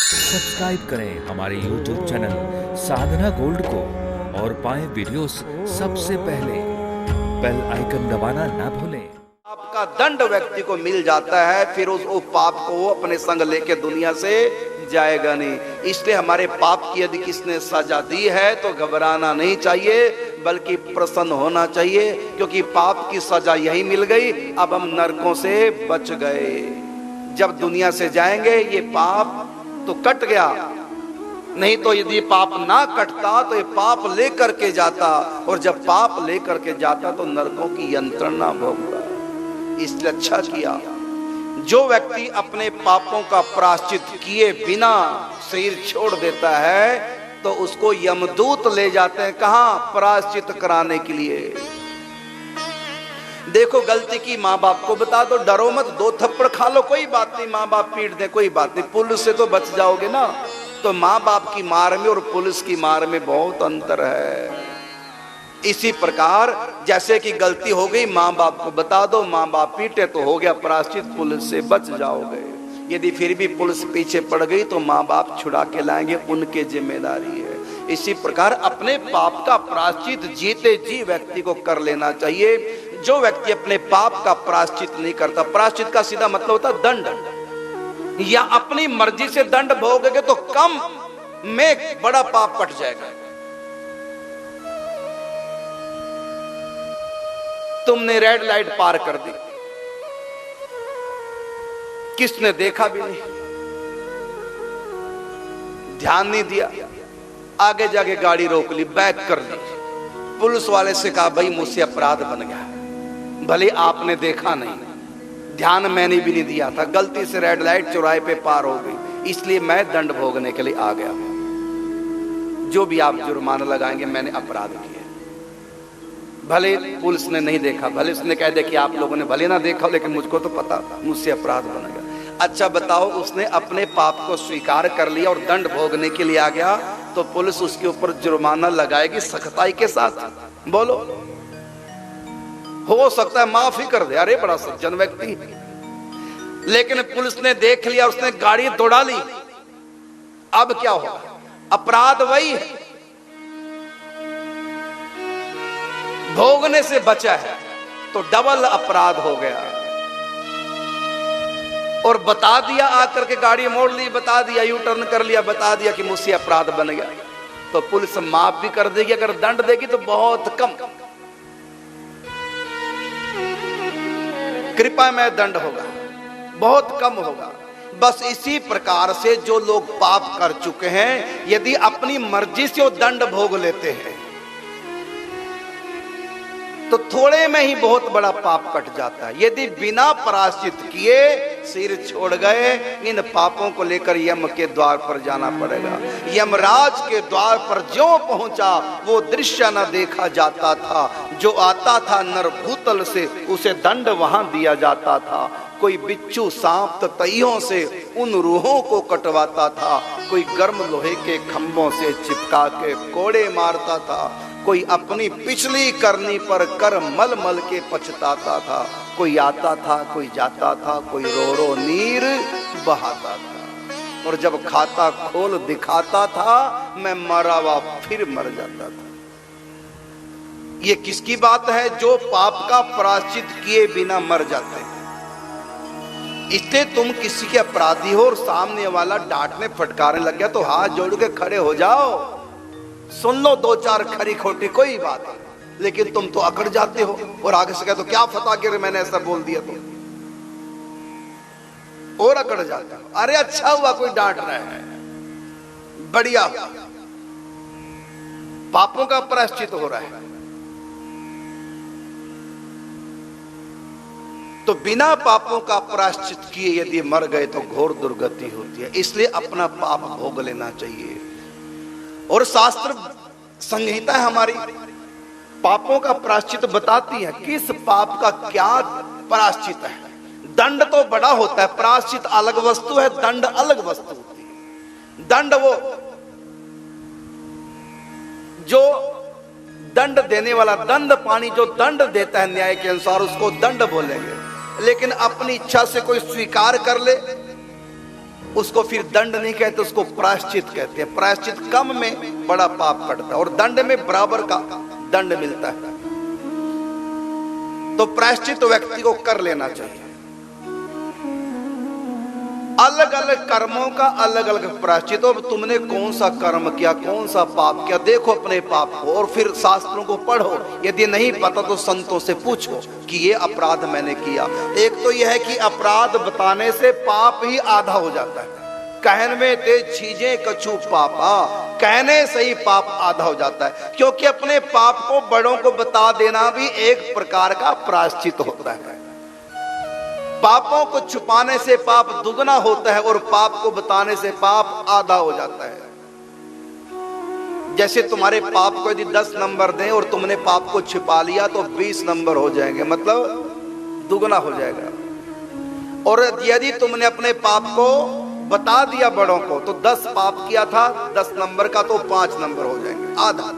Subscribe करें हमारे YouTube channel साधना gold को और पाएं वीडियोस सबसे पहले। बेल आइकन दबाना ना भूलें। पाप का दंड व्यक्ति को मिल जाता है, फिर उस पाप को वो अपने संग लेके दुनिया से जाएगा नहीं। इसलिए हमारे पाप की यदि किसने सजा दी है तो घबराना नहीं चाहिए, बल्कि प्रसन्न होना चाहिए, क्योंकि पाप की सजा यही मिल गई। अब हम नरकों से बच गए। जब दुनिया से जाएंगे ये पाप तो कट गया, नहीं तो यदि पाप ना कटता तो ये पाप लेकर के जाता, और जब पाप लेकर के जाता तो नरकों की यंत्रणा भोगता। इसलिए अच्छा किया जो व्यक्ति अपने पापों का प्रायश्चित किए बिना शरीर छोड़ देता है तो उसको यमदूत ले जाते हैं। कहां? प्रायश्चित कराने के लिए। देखो गलती की माँ बाप को बता दो, डरो मत, 2 थप्पड़ खा लो, कोई बात नहीं, माँ बाप पीट दे, कोई बात नहीं, पुलिस से तो बच जाओगे ना। तो माँ बाप की मार में और पुलिस की मार में बहुत अंतर है। इसी प्रकार जैसे कि गलती हो गई, माँ बाप को बता दो, माँ बाप पीटे तो हो गया प्रायश्चित, पुलिस से बच जाओगे। यदि फिर भी पुलिस पीछे पड़ गई तो माँ बाप छुड़ा के लाएंगे, उनकी जिम्मेदारी है। इसी प्रकार अपने पाप का प्रायश्चित जीते जी व्यक्ति को कर लेना चाहिए। जो व्यक्ति अपने पाप का प्रायश्चित नहीं करता, प्रायश्चित का सीधा मतलब होता है दंड, या अपनी मर्जी से दंड भोगोगे तो कम में बड़ा पाप कट जाएगा। तुमने रेड लाइट पार कर दी, किसने देखा भी नहीं, ध्यान नहीं दिया, आगे जाके गाड़ी रोक ली, बैक कर ली। पुलिस वाले से कहा भाई मुझसे अपराध बन गया, भले आपने देखा नहीं, ध्यान मैंने भी नहीं दिया था, गलती से रेड लाइट चौराहे पे पार हो गई, इसलिए मैं दंड भोगने के लिए आ गया। जो भी आप जुर्माना लगाएंगे मैंने अपराध किया। भले पुलिस ने नहीं देखा, भले उसने कह दिया कि आप लोगों ने भले ना देखा, लेकिन मुझको तो पता, मुझसे अपराध बन गया। अच्छा बताओ, उसने अपने पाप को स्वीकार कर लिया और दंड भोगने के लिए आ गया, तो पुलिस उसके ऊपर जुर्माना लगाएगी सख्ताई के साथ? बोलो, हो सकता है माफ ही कर दे, अरे बड़ा सज्जन व्यक्ति। लेकिन पुलिस ने देख लिया, उसने गाड़ी दौड़ा ली, अब क्या होगा? अपराध वही है, भोगने से बचा है तो डबल अपराध हो गया। और बता दिया, आकर के गाड़ी मोड़ ली, बता दिया, यू टर्न कर लिया, बता दिया कि मुझसे अपराध बन गया, तो पुलिस माफ भी कर देगी। अगर दंड देगी तो बहुत कम, कृपा में दंड होगा, बहुत कम होगा। बस इसी प्रकार से जो लोग पाप कर चुके हैं, यदि अपनी मर्जी से वो दंड भोग लेते हैं तो थोड़े में ही बहुत बड़ा पाप कट जाता है। यदि बिना प्रायश्चित किए सिर छोड़ गए, इन पापों को लेकर यम के द्वार पर जाना पड़ेगा। यमराज के द्वार पर ज्यों पहुंचा वो दृश्य न देखा जाता था, जो आता था नरभूतल से उसे दंड वहां दिया जाता था। कोई बिच्छू सांप ततैयों से उन रूहों को कटवाता था, कोई गर्म लोहे के खंभों से चिपका के कोड़े मारता था, कोई अपनी पिछली करनी पर कर मल मल के पछताता था, कोई आता था, कोई जाता था, कोई रो रो नीर बहाता था, और जब खाता खोल दिखाता था मैं मरा हुआ फिर मर जाता था। ये किसकी बात है? जो पाप का प्रायश्चित किए बिना मर जाते हैं। इसलिए तुम किसी के अपराधी हो और सामने वाला डांटने फटकारने लग गया तो हाथ जोड़ के खड़े हो जाओ, सुन लो 2-4 खरी खोटी, कोई बात नहीं, लेकिन तुम तो अकड़ जाते हो और आगे से कहते हो क्या फता गिर मैंने ऐसा बोल दिया, तो और अकड़ जाते हो। अरे अच्छा हुआ कोई डांट रहा है, बढ़िया हुआ, पापों का प्रायश्चित हो रहा है। तो बिना पापों का प्रायश्चित किए यदि मर गए तो घोर दुर्गति होती है। इसलिए अपना पाप भोग लेना चाहिए। और शास्त्र संहिता हमारी पापों का प्रायश्चित बताती है, किस पाप का क्या प्रायश्चित है। दंड तो बड़ा होता है, प्रायश्चित अलग वस्तु है, दंड अलग वस्तु होती है। दंड वो जो दंड देने वाला, दंड पानी जो दंड देता है न्याय के अनुसार, उसको दंड बोलेंगे। लेकिन अपनी इच्छा से कोई स्वीकार कर ले उसको फिर दंड नहीं कहते, उसको प्रायश्चित कहते हैं। प्रायश्चित कम में बड़ा पाप कटता है और दंड में बराबर का दंड मिलता है। तो प्रायश्चित व्यक्ति को कर लेना चाहिए। अलग अलग कर्मों का अलग अलग प्रायश्चित। अब तुमने कौन सा कर्म किया, कौन सा पाप किया, देखो अपने पाप को और फिर शास्त्रों को पढ़ो। यदि नहीं पता तो संतों से पूछो कि ये अपराध मैंने किया। एक तो यह है कि अपराध बताने से पाप ही आधा हो जाता है। कहन में ते चीजें कछु पापा, कहने से ही पाप आधा हो जाता है। क्योंकि अपने पाप को बड़ों को बता देना भी एक प्रकार का प्रायश्चित होता है। पापों को छुपाने से पाप दुगना होता है और पाप को बताने से पाप आधा हो जाता है। जैसे तुम्हारे पाप को यदि 10 नंबर दें और तुमने पाप को छिपा लिया तो 20 नंबर हो जाएंगे, मतलब दुगना हो जाएगा। और यदि तुमने अपने पाप को बता दिया बड़ों को तो 10 पाप किया था 10 नंबर का तो 5 नंबर हो जाएंगे, आधा।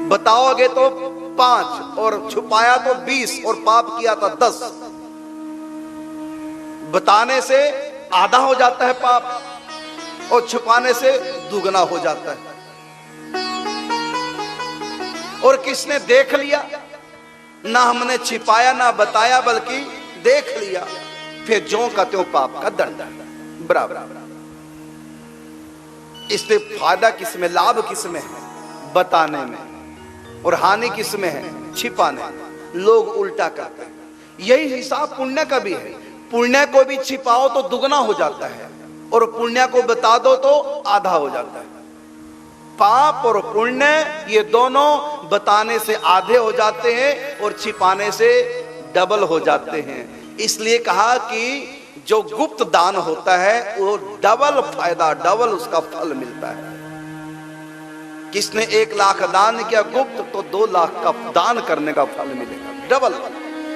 बताओगे तो 5 और छुपाया तो 20 और पाप किया था 10। बताने से आधा हो जाता है पाप और छुपाने से दुगना हो जाता है। और किसने देख लिया, ना हमने छिपाया ना बताया बल्कि देख लिया, फिर जो का त्यों पाप का दंड बराबर। इससे फायदा किसमें, लाभ किसमें है, बताने में, और हानि किसमें है, छिपाने में। लोग उल्टा करते हैं। यही हिसाब पुण्य का भी है। पुण्य को भी छिपाओ तो दुगना हो जाता है और पुण्य को बता दो तो आधा हो जाता है। पाप और पुण्य ये दोनों बताने से आधे हो जाते हैं और छिपाने से डबल हो जाते हैं। इसलिए कहा कि जो गुप्त दान होता है वो डबल फायदा, डबल उसका फल मिलता है। किसने 1 लाख दान किया गुप्त तो 2 लाख का दान करने का फल मिलेगा, डबल।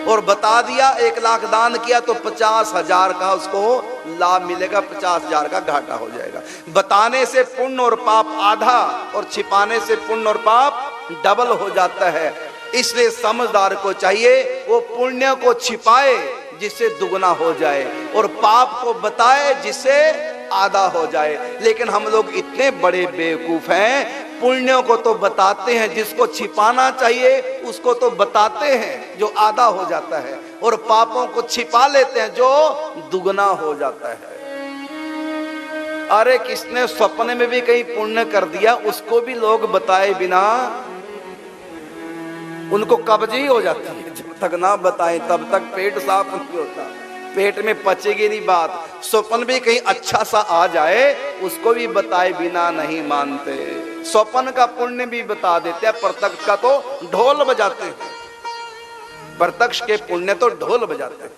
और बता दिया 1 लाख दान किया तो 50,000 का उसको लाभ मिलेगा, 50,000 का घाटा हो जाएगा। बताने से पुण्य और पाप आधा और छिपाने से पुण्य और पाप डबल हो जाता है। इसलिए समझदार को चाहिए वो पुण्य को छिपाए जिससे दुगना हो जाए और पाप को बताए जिससे आधा हो जाए। लेकिन हम लोग इतने बड़े बेवकूफ हैं, पुण्यों को तो बताते हैं, जिसको छिपाना चाहिए उसको तो बताते हैं जो आधा हो जाता है, और पापों को छिपा लेते हैं जो दुगना हो जाता है। अरे किसने सपने में भी कहीं पुण्य कर दिया उसको भी लोग बताए बिना उनको कब्जी हो जाती है। जब तक ना बताएं तब तक पेट साफ नहीं होता, पेट में पचेगी नहीं बात। स्वप्न भी कहीं अच्छा सा आ जाए उसको भी बताए बिना नहीं मानते। स्वप्न का पुण्य भी बता देते हैं, प्रत्यक्ष का तो ढोल बजाते हैं। प्रत्यक्ष के पुण्य तो ढोल बजाते हैं।